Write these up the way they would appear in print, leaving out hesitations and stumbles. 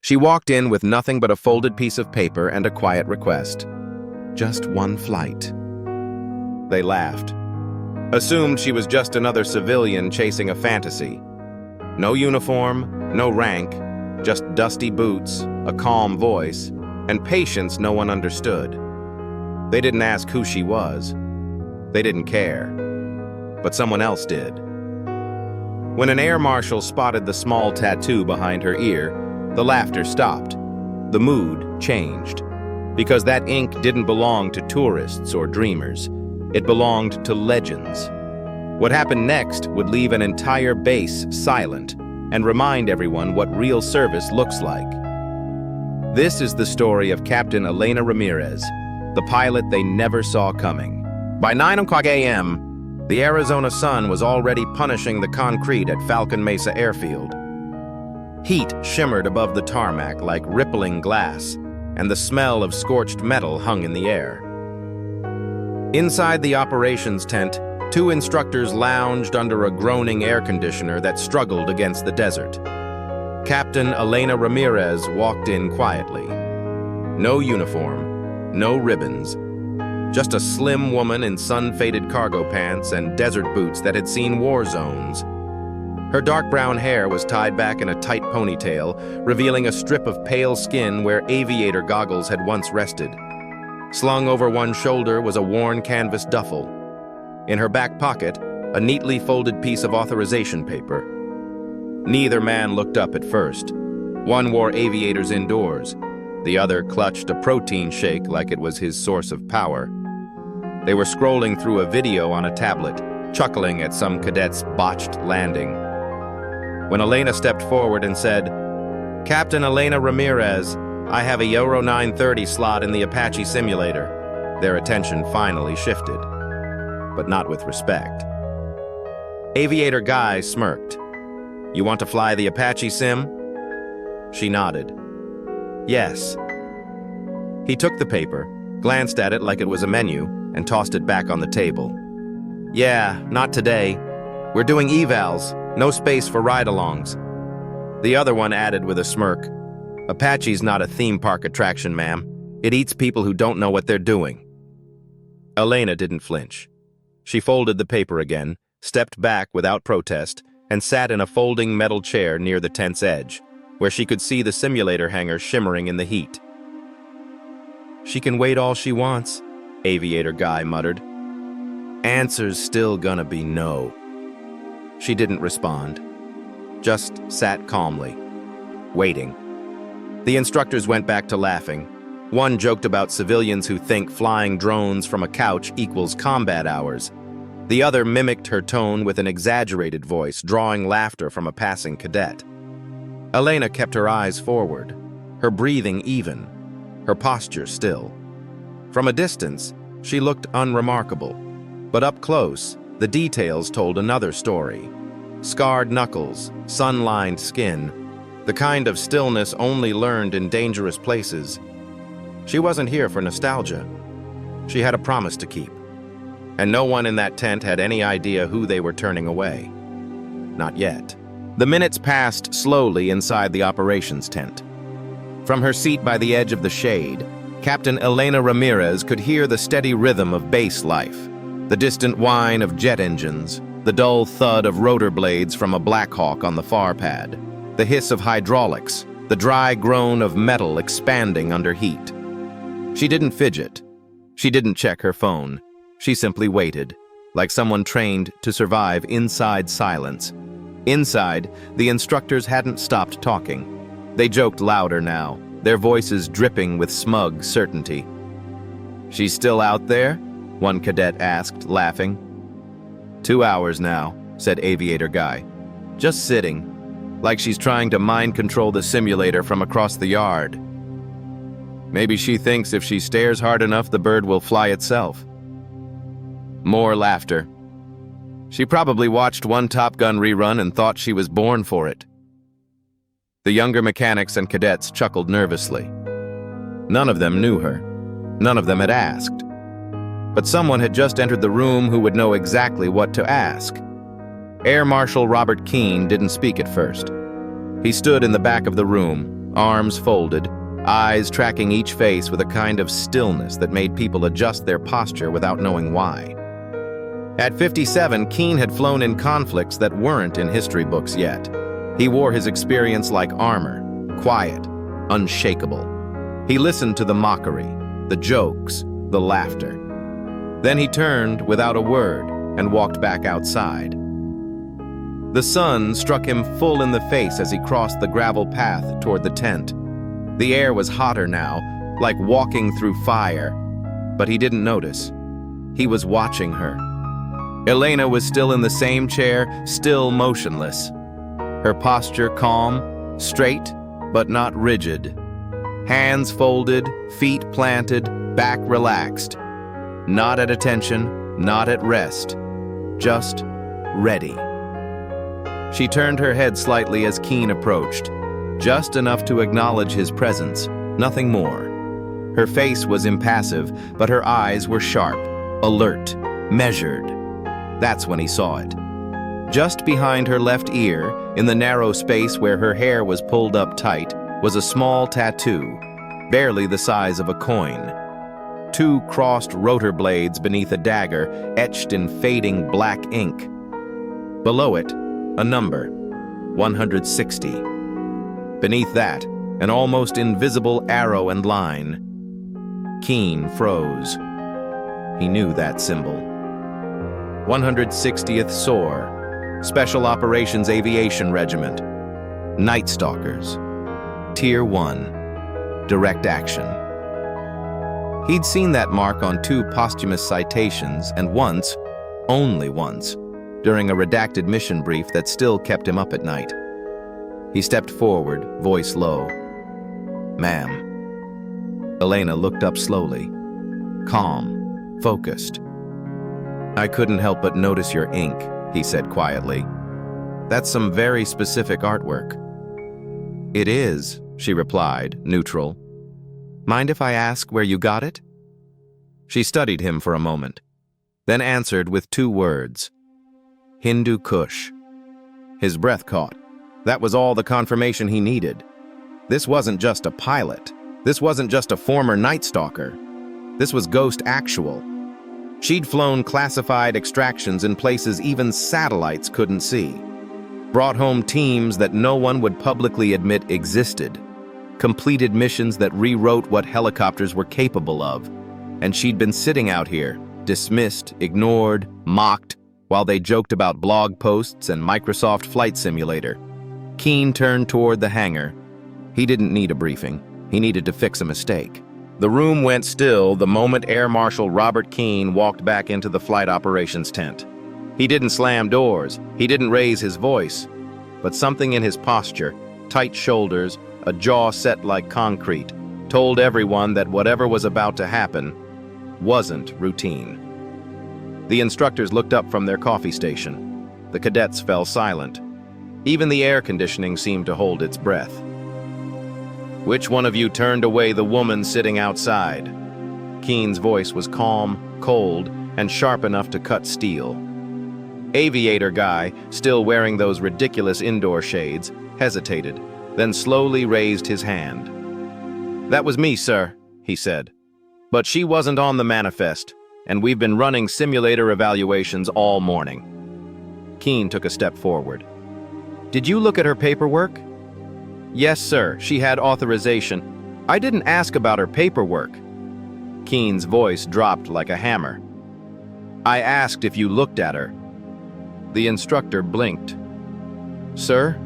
She walked in with nothing but a folded piece of paper and a quiet request. Just one flight. They laughed. Assumed she was just another civilian chasing a fantasy. No uniform, no rank, just dusty boots, a calm voice, and patience no one understood. They didn't ask who she was. They didn't care. But someone else did. When an Air Marshal spotted the small tattoo behind her ear, the laughter stopped. The mood changed. Because that ink didn't belong to tourists or dreamers. It belonged to legends. What happened next would leave an entire base silent and remind everyone what real service looks like. This is the story of Captain Elena Ramirez, the pilot they never saw coming. By 9 o'clock a.m., the Arizona sun was already punishing the concrete at Falcon Mesa Airfield. Heat shimmered above the tarmac like rippling glass, and the smell of scorched metal hung in the air. Inside the operations tent, 2 instructors lounged under a groaning air conditioner that struggled against the desert. Captain Elena Ramirez walked in quietly. No uniform, no ribbons, just a slim woman in sun-faded cargo pants and desert boots that had seen war zones. Her dark brown hair was tied back in a tight ponytail, revealing a strip of pale skin where aviator goggles had once rested. Slung over one shoulder was a worn canvas duffel. In her back pocket, a neatly folded piece of authorization paper. Neither man looked up at first. One wore aviators indoors. The other clutched a protein shake like it was his source of power. They were scrolling through a video on a tablet, chuckling at some cadet's botched landing. When Elena stepped forward and said, "Captain Elena Ramirez, I have a Euro 930 slot in the Apache simulator," their attention finally shifted, but not with respect. Aviator Guy smirked. "You want to fly the Apache sim?" She nodded. "Yes." He took the paper, glanced at it like it was a menu, and tossed it back on the table. "Yeah, not today. We're doing evals, no space for ride-alongs." The other one added with a smirk, "Apache's not a theme park attraction, ma'am. It eats people who don't know what they're doing." Elena didn't flinch. She folded the paper again, stepped back without protest, and sat in a folding metal chair near the tent's edge, where she could see the simulator hangar shimmering in the heat. "She can wait all she wants," Aviator Guy muttered. "Answer's still gonna be no." She didn't respond, just sat calmly, waiting. The instructors went back to laughing. One joked about civilians who think flying drones from a couch equals combat hours. The other mimicked her tone with an exaggerated voice, drawing laughter from a passing cadet. Elena kept her eyes forward, her breathing even, her posture still. From a distance, she looked unremarkable, but up close, the details told another story. Scarred knuckles, sun-lined skin, the kind of stillness only learned in dangerous places. She wasn't here for nostalgia. She had a promise to keep. And no one in that tent had any idea who they were turning away. Not yet. The minutes passed slowly inside the operations tent. From her seat by the edge of the shade, Captain Elena Ramirez could hear the steady rhythm of base life, the distant whine of jet engines, the dull thud of rotor blades from a Black Hawk on the far pad, the hiss of hydraulics, the dry groan of metal expanding under heat. She didn't fidget. She didn't check her phone. She simply waited, like someone trained to survive inside silence. Inside, the instructors hadn't stopped talking. They joked louder now, their voices dripping with smug certainty. "She's still out there?" one cadet asked, laughing. 2 hours now," said Aviator Guy. "Just sitting, like she's trying to mind control the simulator from across the yard. Maybe she thinks if she stares hard enough, the bird will fly itself." More laughter. She probably watched one Top Gun rerun and thought she was born for it. The younger mechanics and cadets chuckled nervously. None of them knew her. None of them had asked. But someone had just entered the room who would know exactly what to ask. Air Marshal Robert Keene didn't speak at first. He stood in the back of the room, arms folded, eyes tracking each face with a kind of stillness that made people adjust their posture without knowing why. At 57, Keene had flown in conflicts that weren't in history books yet. He wore his experience like armor, quiet, unshakable. He listened to the mockery, the jokes, the laughter. Then he turned without a word and walked back outside. The sun struck him full in the face as he crossed the gravel path toward the tent. The air was hotter now, like walking through fire, but he didn't notice. He was watching her. Elena was still in the same chair, still motionless. Her posture calm, straight, but not rigid. Hands folded, feet planted, back relaxed. Not at attention, not at rest. Just ready. She turned her head slightly as Keene approached, just enough to acknowledge his presence, nothing more. Her face was impassive, but her eyes were sharp, alert, measured. That's when he saw it. Just behind her left ear, in the narrow space where her hair was pulled up tight, was a small tattoo, barely the size of a coin. 2 crossed rotor blades beneath a dagger, etched in fading black ink. Below it, a number, 160. Beneath that, an almost invisible arrow and line. Keene froze. He knew that symbol. 160th SOAR, Special Operations Aviation Regiment, Night Stalkers, Tier 1, Direct Action. He'd seen that mark on 2 posthumous citations, and once, only once, during a redacted mission brief that still kept him up at night. He stepped forward, voice low. "Ma'am." Elena looked up slowly, calm, focused. "I couldn't help but notice your ink," he said quietly. "That's some very specific artwork." "It is," she replied, neutral. "Mind if I ask where you got it?" She studied him for a moment, then answered with 2 words. "Hindu Kush." His breath caught. That was all the confirmation he needed. This wasn't just a pilot. This wasn't just a former Night Stalker. This was Ghost Actual. She'd flown classified extractions in places even satellites couldn't see. Brought home teams that no one would publicly admit existed. Completed missions that rewrote what helicopters were capable of. And she'd been sitting out here, dismissed, ignored, mocked, while they joked about blog posts and Microsoft Flight Simulator. Keene turned toward the hangar. He didn't need a briefing. He needed to fix a mistake. The room went still the moment Air Marshal Robert Keene walked back into the flight operations tent. He didn't slam doors. He didn't raise his voice. But something in his posture, tight shoulders, a jaw set like concrete, told everyone that whatever was about to happen wasn't routine. The instructors looked up from their coffee station. The cadets fell silent. Even the air conditioning seemed to hold its breath. "Which one of you turned away the woman sitting outside?" Keene's voice was calm, cold, and sharp enough to cut steel. Aviator guy, still wearing those ridiculous indoor shades, hesitated, then slowly raised his hand. "That was me, sir," he said. "But she wasn't on the manifest, and we've been running simulator evaluations all morning." Keene took a step forward. "Did you look at her paperwork?" "Yes, sir, she had authorization." "I didn't ask about her paperwork." Keene's voice dropped like a hammer. "I asked if you looked at her." The instructor blinked. "Sir?"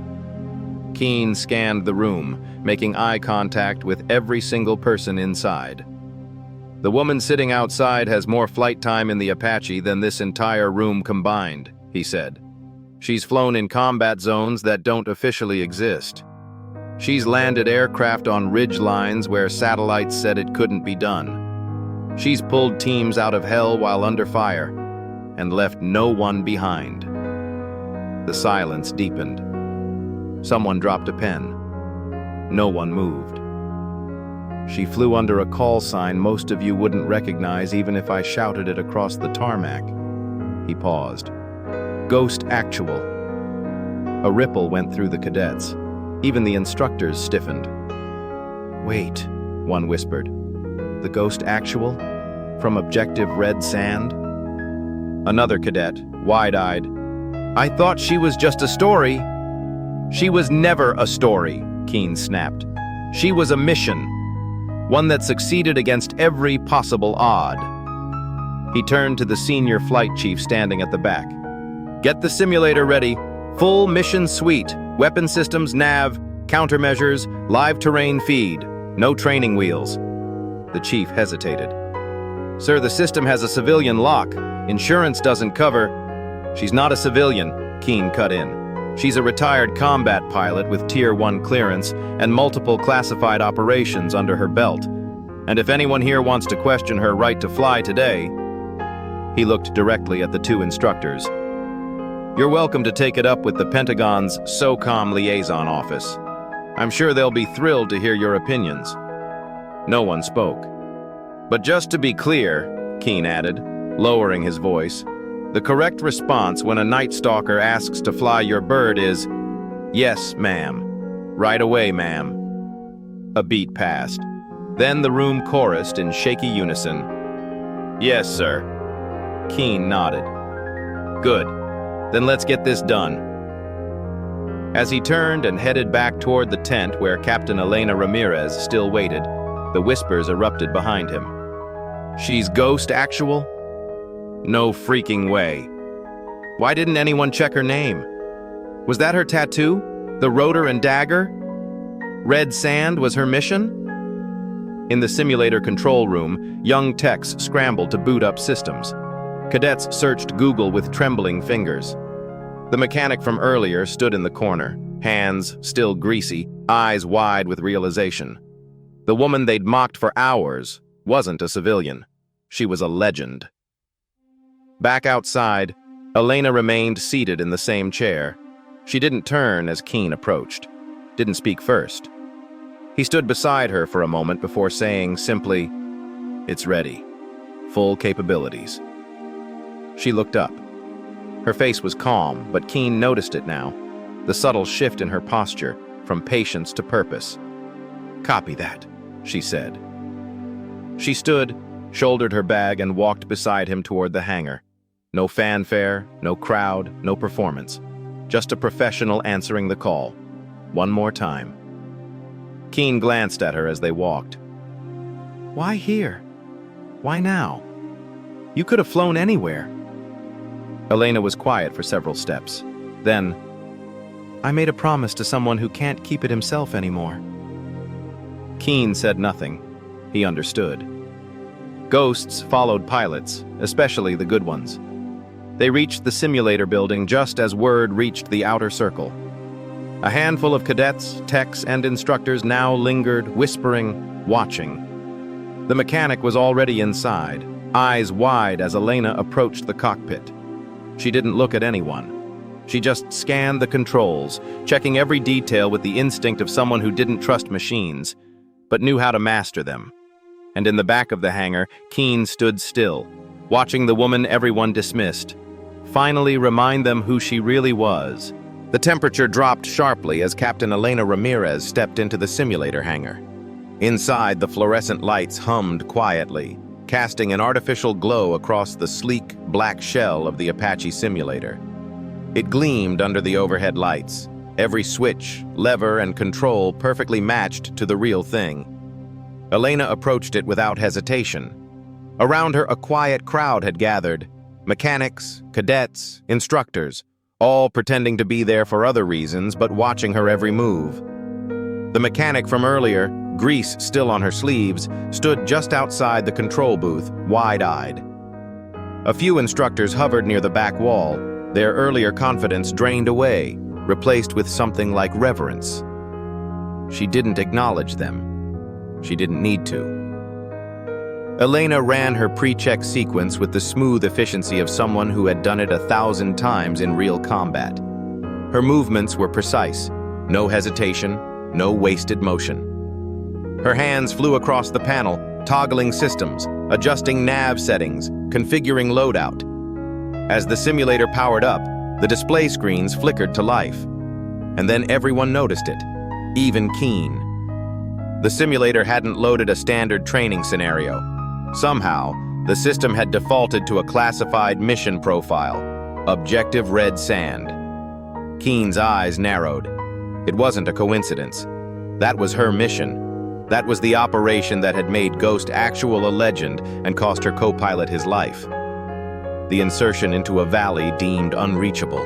Keene scanned the room, making eye contact with every single person inside. "The woman sitting outside has more flight time in the Apache than this entire room combined," he said. "She's flown in combat zones that don't officially exist. She's landed aircraft on ridge lines where satellites said it couldn't be done. She's pulled teams out of hell while under fire and left no one behind." The silence deepened. Someone dropped a pen. No one moved. "She flew under a call sign most of you wouldn't recognize even if I shouted it across the tarmac." He paused. "Ghost Actual." A ripple went through the cadets. Even the instructors stiffened. Wait, one whispered. The ghost actual? From objective red sand? Another cadet, wide-eyed. I thought she was just a story. She was never a story, Keen snapped. She was a mission, one that succeeded against every possible odd. He turned to the senior flight chief standing at the back. Get the simulator ready. Full mission suite, weapon systems, nav, countermeasures, live terrain feed. No training wheels. The chief hesitated. Sir, the system has a civilian lock. Insurance doesn't cover. She's not a civilian, Keen cut in. She's a retired combat pilot with Tier 1 clearance and multiple classified operations under her belt. And if anyone here wants to question her right to fly today, he looked directly at the two instructors. You're welcome to take it up with the Pentagon's SOCOM liaison office. I'm sure they'll be thrilled to hear your opinions. No one spoke. But just to be clear, Keen added, lowering his voice, the correct response when a Night Stalker asks to fly your bird is, yes, ma'am. Right away, ma'am. A beat passed. Then the room chorused in shaky unison. Yes, sir. Keen nodded. Good. Then let's get this done. As he turned and headed back toward the tent where Captain Elena Ramirez still waited, the whispers erupted behind him. She's ghost actual? No freaking way. Why didn't anyone check her name? Was that her tattoo? The rotor and dagger? Red sand was her mission? In the simulator control room, young techs scrambled to boot up systems. Cadets searched Google with trembling fingers. The mechanic from earlier stood in the corner, hands still greasy, eyes wide with realization. The woman they'd mocked for hours wasn't a civilian. She was a legend. Back outside, Elena remained seated in the same chair. She didn't turn as Keen approached, didn't speak first. He stood beside her for a moment before saying simply, "It's ready. Full capabilities." She looked up. Her face was calm, but Keen noticed it now, the subtle shift in her posture, from patience to purpose. "Copy that," she said. She stood, shouldered her bag, and walked beside him toward the hangar. No fanfare, no crowd, no performance. Just a professional answering the call. One more time. Keen glanced at her as they walked. Why here? Why now? You could have flown anywhere. Elena was quiet for several steps. Then, I made a promise to someone who can't keep it himself anymore. Keen said nothing. He understood. Ghosts followed pilots, especially the good ones. They reached the simulator building just as word reached the outer circle. A handful of cadets, techs, and instructors now lingered, whispering, watching. The mechanic was already inside, eyes wide as Elena approached the cockpit. She didn't look at anyone. She just scanned the controls, checking every detail with the instinct of someone who didn't trust machines, but knew how to master them. And in the back of the hangar, Keen stood still, watching the woman everyone dismissed finally remind them who she really was. The temperature dropped sharply as Captain Elena Ramirez stepped into the simulator hangar. Inside, the fluorescent lights hummed quietly, casting an artificial glow across the sleek, black shell of the Apache simulator. It gleamed under the overhead lights, every switch, lever, and control perfectly matched to the real thing. Elena approached it without hesitation. Around her, a quiet crowd had gathered, mechanics, cadets, instructors, all pretending to be there for other reasons but watching her every move. The mechanic from earlier, grease still on her sleeves, stood just outside the control booth, wide-eyed. A few instructors hovered near the back wall, their earlier confidence drained away, replaced with something like reverence. She didn't acknowledge them. She didn't need to. Elena ran her pre-check sequence with the smooth efficiency of someone who had done it 1,000 times in real combat. Her movements were precise, no hesitation, no wasted motion. Her hands flew across the panel, toggling systems, adjusting nav settings, configuring loadout. As the simulator powered up, the display screens flickered to life. And then everyone noticed it, even Keen. The simulator hadn't loaded a standard training scenario. Somehow, the system had defaulted to a classified mission profile, Objective Red Sand. Keen's eyes narrowed. It wasn't a coincidence. That was her mission. That was the operation that had made Ghost Actual a legend and cost her co-pilot his life. The insertion into a valley deemed unreachable.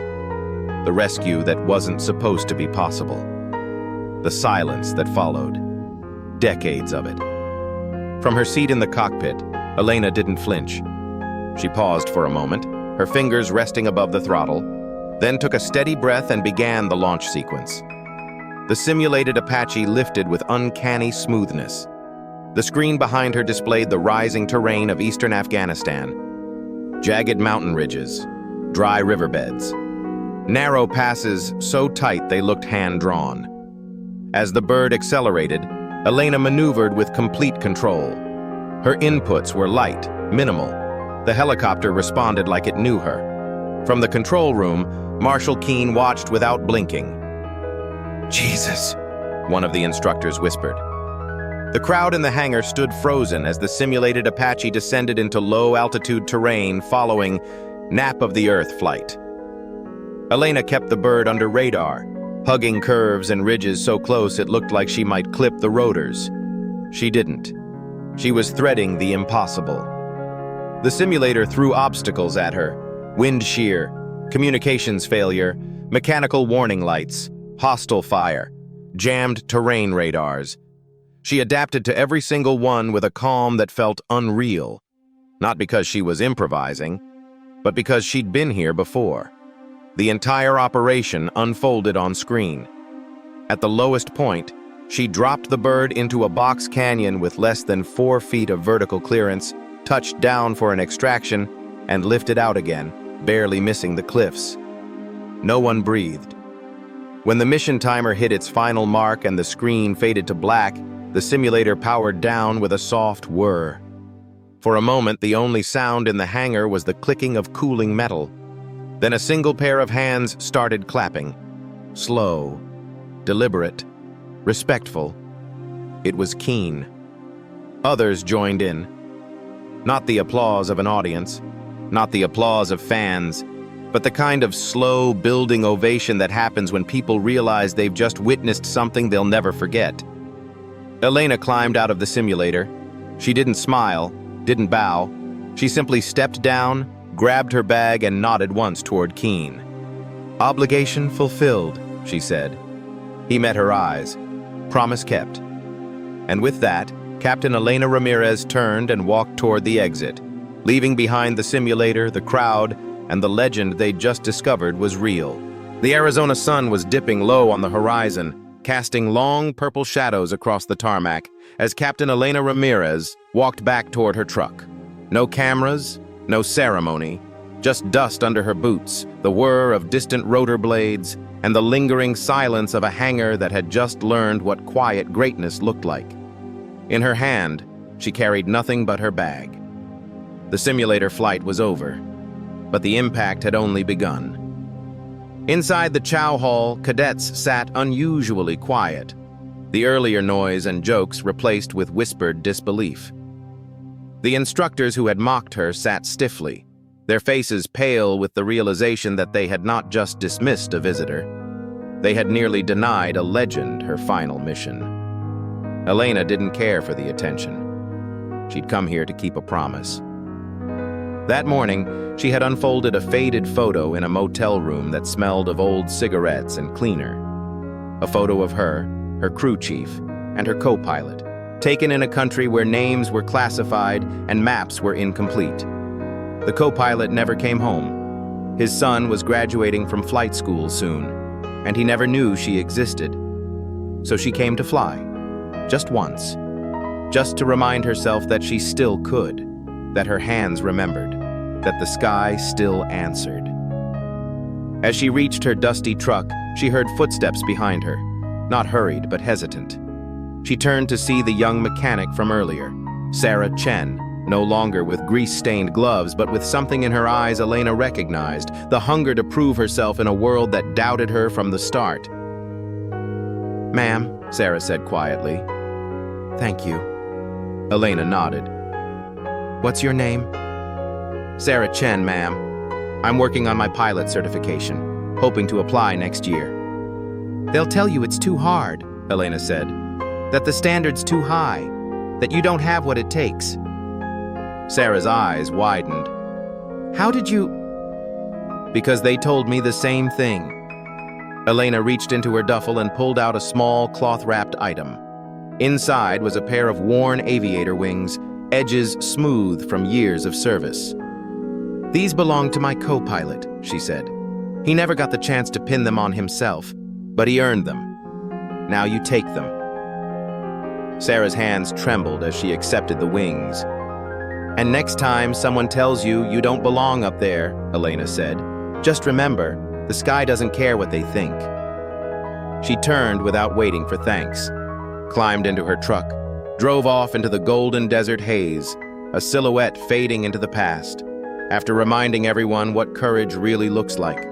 The rescue that wasn't supposed to be possible. The silence that followed. Decades of it. From her seat in the cockpit, Elena didn't flinch. She paused for a moment, her fingers resting above the throttle, then took a steady breath and began the launch sequence. The simulated Apache lifted with uncanny smoothness. The screen behind her displayed the rising terrain of eastern Afghanistan. Jagged mountain ridges, dry riverbeds, narrow passes so tight they looked hand-drawn. As the bird accelerated, Elena maneuvered with complete control. Her inputs were light, minimal. The helicopter responded like it knew her. From the control room, Marshal Keen watched without blinking. "Jesus," one of the instructors whispered. The crowd in the hangar stood frozen as the simulated Apache descended into low-altitude terrain following nap of the Earth flight. Elena kept the bird under radar, hugging curves and ridges so close it looked like she might clip the rotors. She didn't. She was threading the impossible. The simulator threw obstacles at her: wind shear, communications failure, mechanical warning lights, hostile fire, jammed terrain radars. She adapted to every single one with a calm that felt unreal, not because she was improvising, but because she'd been here before. The entire operation unfolded on screen. At the lowest point, she dropped the bird into a box canyon with less than 4 feet of vertical clearance, touched down for an extraction, and lifted out again, barely missing the cliffs. No one breathed. When the mission timer hit its final mark and the screen faded to black, the simulator powered down with a soft whir. For a moment, the only sound in the hangar was the clicking of cooling metal. Then a single pair of hands started clapping. Slow, deliberate, respectful. It was Keen. Others joined in. Not the applause of an audience, not the applause of fans, but the kind of slow, building ovation that happens when people realize they've just witnessed something they'll never forget. Elena climbed out of the simulator. She didn't smile, didn't bow. She simply stepped down, grabbed her bag, and nodded once toward Keen. "Obligation fulfilled," she said. He met her eyes. Promise kept. And with that, Captain Elena Ramirez turned and walked toward the exit, leaving behind the simulator, the crowd, and the legend they'd just discovered was real. The Arizona sun was dipping low on the horizon, casting long purple shadows across the tarmac as Captain Elena Ramirez walked back toward her truck. No cameras, no ceremony, just dust under her boots, the whir of distant rotor blades, and the lingering silence of a hangar that had just learned what quiet greatness looked like. In her hand, she carried nothing but her bag. The simulator flight was over, but the impact had only begun. Inside the chow hall, cadets sat unusually quiet, the earlier noise and jokes replaced with whispered disbelief. The instructors who had mocked her sat stiffly, their faces pale with the realization that they had not just dismissed a visitor. They had nearly denied a legend her final mission. Elena didn't care for the attention. She'd come here to keep a promise. That morning, she had unfolded a faded photo in a motel room that smelled of old cigarettes and cleaner. A photo of her crew chief, and her co-pilot, taken in a country where names were classified and maps were incomplete. The co-pilot never came home. His son was graduating from flight school soon, and he never knew she existed. So she came to fly, just once, just to remind herself that she still could, that her hands remembered, that the sky still answered. As she reached her dusty truck, she heard footsteps behind her, not hurried but hesitant. She turned to see the young mechanic from earlier, Sarah Chen, no longer with grease-stained gloves, but with something in her eyes Elena recognized, the hunger to prove herself in a world that doubted her from the start. "Ma'am," Sarah said quietly, Thank you. Elena nodded. What's your name? Sarah Chen, ma'am. I'm working on my pilot certification, hoping to apply next year. They'll tell you it's too hard, Elena said, that the standard's too high, that you don't have what it takes. Sarah's eyes widened. How did you... Because they told me the same thing. Elena reached into her duffel and pulled out a small cloth-wrapped item. Inside was a pair of worn aviator wings, edges smooth from years of service. These belong to my co-pilot, she said. He never got the chance to pin them on himself, but he earned them. Now you take them. Sarah's hands trembled as she accepted the wings. And next time someone tells you you don't belong up there, Elena said, just remember, the sky doesn't care what they think. She turned without waiting for thanks, climbed into her truck, drove off into the golden desert haze, a silhouette fading into the past, after reminding everyone what courage really looks like.